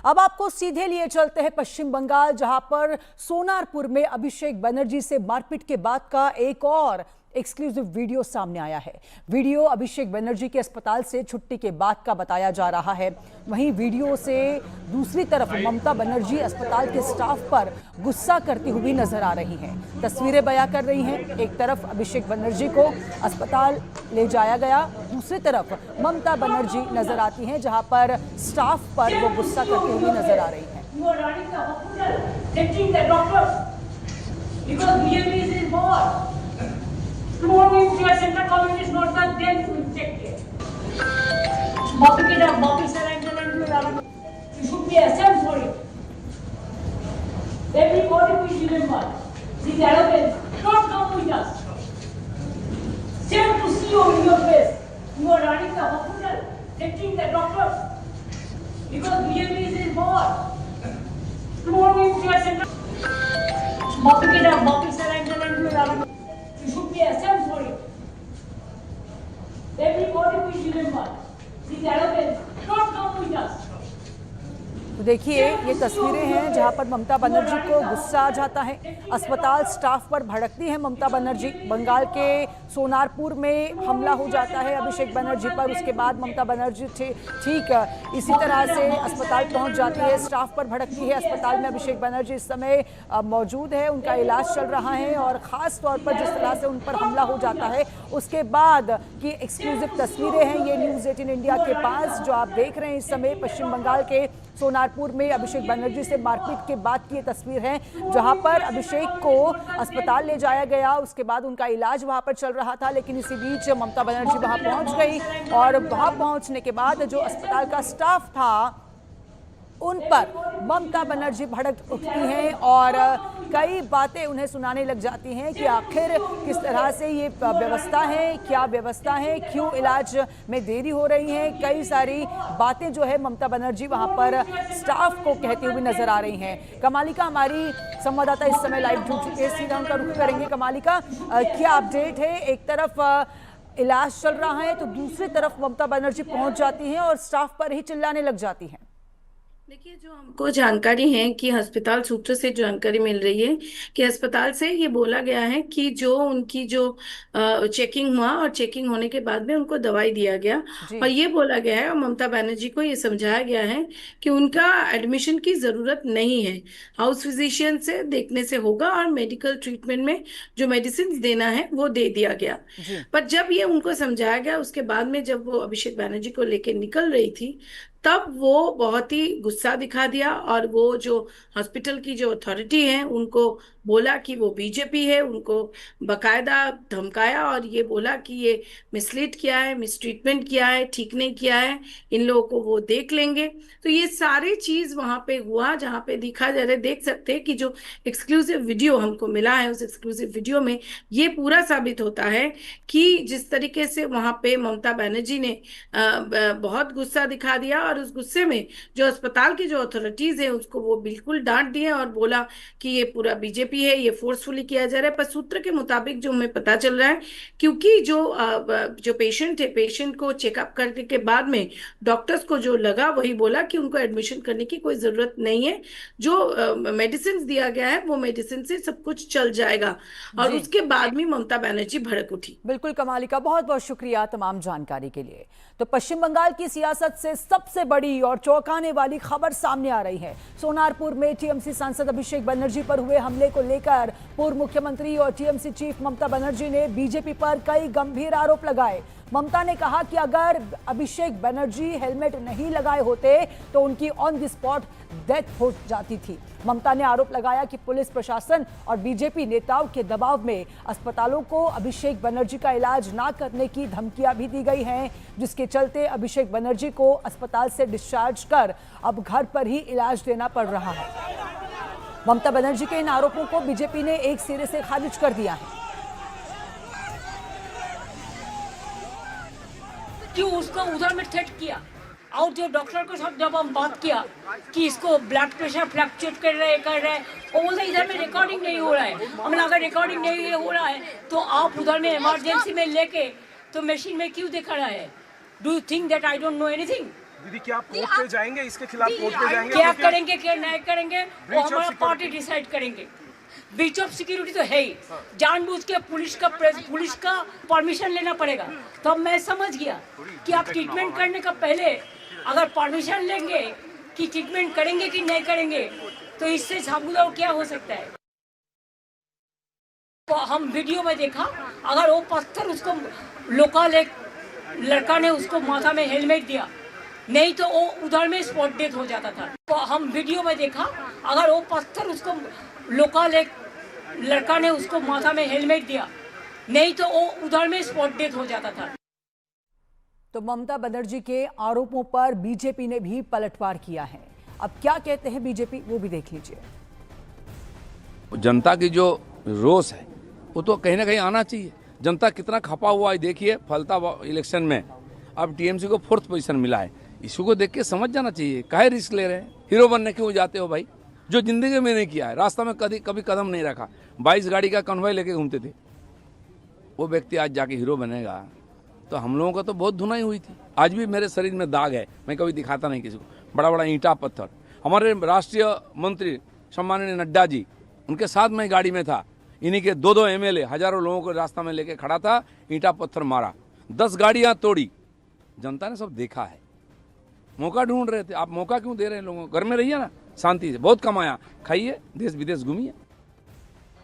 अब आपको सीधे लिए चलते हैं पश्चिम बंगाल, जहां पर सोनारपुर में अभिषेक बनर्जी से मारपीट के बाद का एक और एक्सक्लूसिव वीडियो सामने आया है। वीडियो अभिषेक बनर्जी के अस्पताल से छुट्टी के बाद का बताया जा रहा है। वहीं वीडियो से दूसरी तरफ ममता बनर्जी अस्पताल के स्टाफ पर गुस्सा करती हुई नजर आ रही हैं। तस्वीरें बयां कर रही हैं। एक तरफ अभिषेक बनर्जी को अस्पताल ले जाया गया, दूसरी तरफ ममता बनर्जी नजर आती हैं, जहां पर स्टाफ पर वो गुस्सा करती हुई नजर आ रही हैं। Central government is not done, then we check it. Bobby sir and you should be ashamed for it. Everybody will remember these arrogance. Don't come with us. Shame to see you in your face. You are running the hospital, taking the doctors because BME is involved. Tomorrow you are Central. Bobby sir and you should be ashamed for it. Everybody will remember these arrogance. Don't come with us. तो देखिए, ये तस्वीरें हैं जहां पर ममता बनर्जी को गुस्सा आ जाता है। अस्पताल स्टाफ पर भड़कती है ममता बनर्जी। बंगाल के सोनारपुर में हमला हो जाता है अभिषेक बनर्जी पर। उसके बाद ममता बनर्जी ठीक इसी तरह से अस्पताल पहुंच जाती है, स्टाफ पर भड़कती है। अस्पताल में अभिषेक बनर्जी इस समय मौजूद है, उनका इलाज चल रहा है और ख़ास तौर पर जिस तरह से उन पर हमला हो जाता है उसके बाद की एक्सक्लूसिव तस्वीरें हैं ये न्यूज़ 18 इंडिया के पास, जो आप देख रहे हैं इस समय। पश्चिम बंगाल के सोनारपुर में अभिषेक बनर्जी से मारपीट के बाद की ये तस्वीर है, जहां पर अभिषेक को अस्पताल ले जाया गया। उसके बाद उनका इलाज वहां पर चल रहा था, लेकिन इसी बीच ममता बनर्जी वहां पहुंच गई और वहां पहुंचने के बाद जो अस्पताल का स्टाफ था उन पर ममता बनर्जी भड़क उठती हैं और कई बातें उन्हें सुनाने लग जाती हैं कि आखिर किस तरह से ये व्यवस्था है, क्या व्यवस्था है, क्यों इलाज में देरी हो रही है। कई सारी बातें जो है ममता बनर्जी वहां पर स्टाफ को कहती हुई नजर आ रही हैं। कमालिका हमारी संवाददाता इस समय लाइव जुड़ चुके हैं, सीधा उनका रुख करेंगे। कमालिका, क्या अपडेट है? एक तरफ इलाज चल रहा है तो दूसरी तरफ ममता बनर्जी पहुंच जाती हैं और स्टाफ पर ही चिल्लाने लग जाती हैं। देखिए, जो हमको जानकारी है कि अस्पताल सूत्र से जानकारी मिल रही है कि अस्पताल से ये बोला गया है कि जो उनकी जो चेकिंग हुआ और चेकिंग होने के बाद में उनको दवाई दिया गया और ये बोला गया है और ममता बनर्जी को ये समझाया गया है कि उनका एडमिशन की जरूरत नहीं है, हाउस फिजिशियन से देखने से होगा और मेडिकल ट्रीटमेंट में जो मेडिसिन देना है वो दे दिया गया। पर जब ये उनको समझाया गया उसके बाद में जब वो अभिषेक बनर्जी को लेकर निकल रही थी तब वो बहुत ही गुस्सा दिखा दिया और वो जो हॉस्पिटल की जो अथॉरिटी है उनको बोला कि वो बीजेपी है, उनको बकायदा धमकाया और ये बोला कि ये मिसलीड किया है, मिसट्रीटमेंट किया है, ठीक नहीं किया है, इन लोगों को वो देख लेंगे। तो ये सारी चीज वहां पे हुआ जहाँ पे दिखा जा रहा है। देख सकते हैं कि जो एक्सक्लूसिव वीडियो हमको मिला है उस एक्सक्लूसिव वीडियो में ये पूरा साबित होता है कि जिस तरीके से वहां पे ममता बनर्जी ने बहुत गुस्सा दिखा दिया और उस गुस्से में जो अस्पताल की जो अथॉरिटीज है उसको वो बिल्कुल डांट दिए और बोला कि ये पूरा बीजेपी है, ये फोर्सफुली किया जा रहा है। पर सूत्र के मुताबिक जो हमें पता चल रहा है, क्योंकि जो पेशेंट है, पेशेंट को चेकअप करने के बाद में डॉक्टर्स को जो लगा वही बोला कि उनको एडमिशन करने की कोई जरूरत नहीं है, जो मेडिसिन दिया गया है वो मेडिसिन से सब कुछ चल जाएगा। और उसके बाद में ममता बनर्जी भड़क उठी। बिल्कुल कमालिका, बहुत बहुत शुक्रिया तमाम जानकारी के लिए। तो पश्चिम बंगाल की सियासत से सबसे बड़ी और चौंकाने वाली खबर सामने आ रही है। सोनारपुर में टीएमसी सांसद अभिषेक बनर्जी पर हुए हमले को लेकर पूर्व मुख्यमंत्री और टीएमसी चीफ ममता बनर्जी ने बीजेपी पर कई गंभीर आरोप लगाए। ममता ने कहा कि अगर अभिषेक बनर्जी हेलमेट नहीं लगाए होते तो उनकी ऑन द स्पॉट डेथ हो जाती थी। ममता ने आरोप लगाया कि पुलिस प्रशासन और बीजेपी नेताओं के दबाव में अस्पतालों को अभिषेक बनर्जी का इलाज ना करने की धमकियां भी दी गई हैं, जिसके चलते अभिषेक बनर्जी को अस्पताल से डिस्चार्ज कर अब घर पर ही इलाज देना पड़ रहा है। ममता बनर्जी के इन आरोपों को बीजेपी ने एक सिरे से खारिज कर दिया है। क्यों उसको उधर में थ्रेट किया और जो डॉक्टर के साथ जब हम बात किया कि इसको ब्लड प्रेशर फ्लक्चुएट कर रहे हैं वो बोलते इधर में रिकॉर्डिंग नहीं हो रहा है। हमने अगर रिकॉर्डिंग नहीं हो रहा है तो आप उधर में इमरजेंसी में लेके तो मशीन में क्यों दिखा रहा है? Do you think that I don't know anything? दीदी क्या आप कोर्ट पे जाएंगे, इसके खिलाफ कोर्ट पे जाएंगे? क्या तो क्या- करेंगे क्या नहीं करेंगे वो Breach of हमारा security. पार्टी डिसाइड करेंगे। ब्रीच ऑफ सिक्योरिटी तो है ही, जानबूझ के पुलिस का परमिशन लेना पड़ेगा। तो अब मैं समझ गया कि आप ट्रीटमेंट करने का पहले अगर परमिशन लेंगे कि ट्रीटमेंट करेंगे कि नहीं करेंगे, तो इससे साबुदा क्या हो सकता है। तो हम वीडियो में देखा, अगर वो पत्थर उसको लोकल एक लड़का ने उसको माथा में हेलमेट दिया, नहीं तो वो उधर में स्पॉट डेथ हो जाता था। तो हम वीडियो में देखा, अगर वो पत्थर उसको लोकल एक लड़का ने उसको माथा में हेलमेट दिया, नहीं तो वो उधर में स्पॉट डेथ हो जाता था। तो ममता बनर्जी के आरोपों पर बीजेपी ने भी पलटवार किया है। अब क्या कहते हैं बीजेपी, वो भी देख लीजिए। जनता की जो रोष है वो तो कहीं ना कहीं आना चाहिए। जनता कितना खपा हुआ है देखिए, फलता इलेक्शन में अब टीएमसी को 4th पोजीशन मिला है। इशू को देख के समझ जाना चाहिए, काहे रिस्क ले रहे हैं, हीरो बनने क्यों जाते हो भाई, जो जिंदगी में नहीं किया है, रास्ता में कभी कदम नहीं रखा, 22 गाड़ी का कन्वॉय लेके घूमते थे, वो व्यक्ति आज जाके हीरो बनेगा। तो हम लोगों का तो बहुत धुनाई हुई थी। आज भी मेरे शरीर में दाग है, मैं कभी दिखाता नहीं किसी को, बड़ा बड़ा ईंटा पत्थर। हमारे राष्ट्रीय मंत्री सम्माननीय नड्डा जी, उनके साथ मैं गाड़ी में था, इन्हीं के 2-2 MLA हजारों लोगों को रास्ता में लेके खड़ा था, ईंटा पत्थर मारा, 10 गाड़ियां तोड़ी। जनता ने सब देखा है, मौका ढूंढ रहे थे। आप मौका क्यों दे रहे हैं लोगों को? घर में रहिए ना शांति से, बहुत कमाया, खाइए, देश विदेश घूमिए।